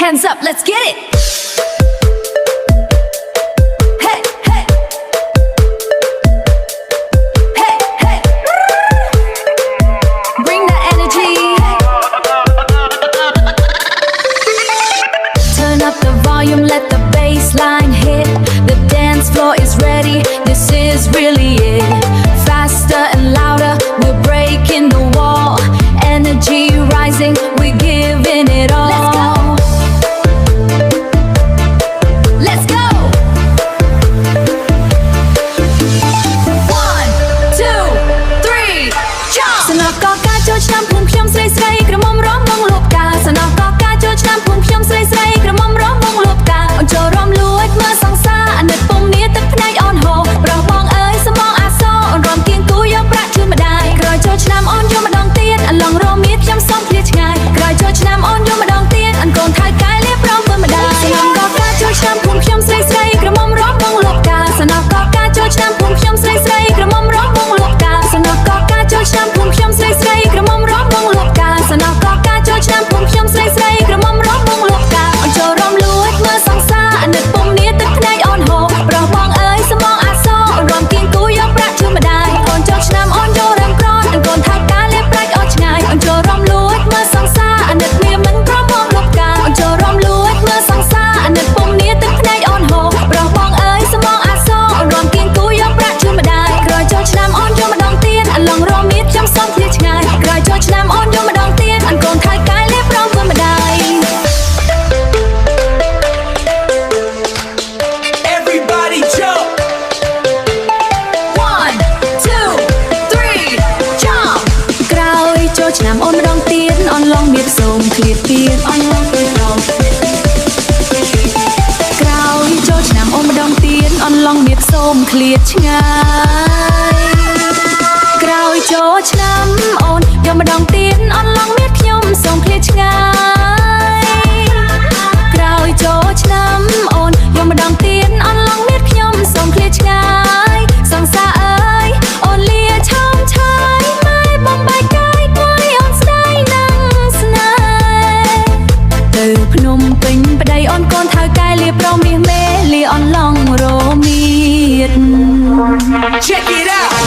hands up, let's get it. Hey, hey. Hey, hey. Bring that energy. Turn up the volume, let the bass line hit. The dance floor is ready, this is really it. Faster and louder, we're breaking the wall. Energy rising, we're giving it all. Let's go. One, two, three, jump. สนอกก็ការចូលឆ្នាំភូមិខ្ញុំស្រីស្រីក្រមុំរំវងលូបកាសនอกក៏ការចូលឆ្នាំភូមិខ្ញុំស្រីស្រីក្រមុំរំវងលូបកាអូនចូលរំលួចមើលសង្សារអាណិតពុំនេះទឹកភ្នែកអូនហូរប្រុសបងអើយសមងអាសរអូនរំគៀងគូយកប្រាក់ជូនម្ដាយក្រោយចូលឆ្នាំអូនយកម្ដងទៀតអឡងរមៀតខ្ញុំសុំឃ្លាឆ្ងាយក្រោយចូលឆ្នាំអូនយកម្ដងទៀតអនកូនថៅកែលៀបព្រមធ្វើម្ដាយសនอกក៏ការចូលឆ្នាំភូមិខ្ញុំស្រីស្រីក្រមុំរំវងលូបកាសនอกក៏ការចូលឆ្នាំភូមិខ្ញុំស្រីស្រីក្រមុំរំវងលូបកាសនอกក៏ការចូលឆ្នាំភូមិខ្ញុំស្រីស្រីក្រមុំរំវងលូបកាសនอกក៏ការចូលឆ្នាំភូមិខ្ញុំស្រីស្រីក្រមុំរំវងលូបកាអូនចូលរំលួចមើលសង្សារអាណិតពុំនេះទឹកភ្នែកអូនហូរប្រុសបងអើយសមងអាសរអូនរំគៀងគូយកប្រាក់ជូនម្ដាយអូនចូលឆ្នាំអូនយករំក្រនអនកូនថៅកែលៀបប្រាច់អូនឆ្ងាយអូនចូលរំលួចមើលសង្សារអាណិតវាមិនព្រមមកលុបកាអូនចូលរំលួចមើលសង្សារអាណិតពុំនេះទឹកភ្នែកអូនហូរប្រុសបងអើយសមងអាសរអូនរំគៀងគូយកប្រាក់ជូនម្ដាយក្រោយចូលឆ្នាំអូនយកម្ដងទៀតអឡងរមៀតខ្ញុំសុំឃ្លាឆ្ងាយក្រោយចូលឆ្នាំអូនយកម្ដងទៀតអនកូនថៅកែលៀបព្រមធ្វើម្ដាយ Everybody jump. One, two, three, jump. ក្រោយចូលឆ្នាំអូនម្ដងទៀតអនឡងមានសូមឃ្លាទៀតអនឡងទៅរងក្រោយចូលឆ្នាំអូនម្ដងទៀតអនឡងមានសូមឃ្លាឆ្ងាយក្រោយចូលឆ្នាំអូនយកម្ដងទៀតអនឡងមានខ្ញុំសូមឃ្លាឆ្ងាយក្រោយចូលឆ្នាំអូនយកម្ដងទៀតអនឡងមានខ្ញុំសូមឃ្លាឆ្ងាយសង្សារអើយអូនលាឆោមឆាយម៉ែបំបែកកាយកាយអូនស្ដាយនឹងស្នេហ៍ទៅភ្នំពេញប្តីអូនកូនថៅកែលាប្រមាសមេលាអនឡងរមៀត Check it out.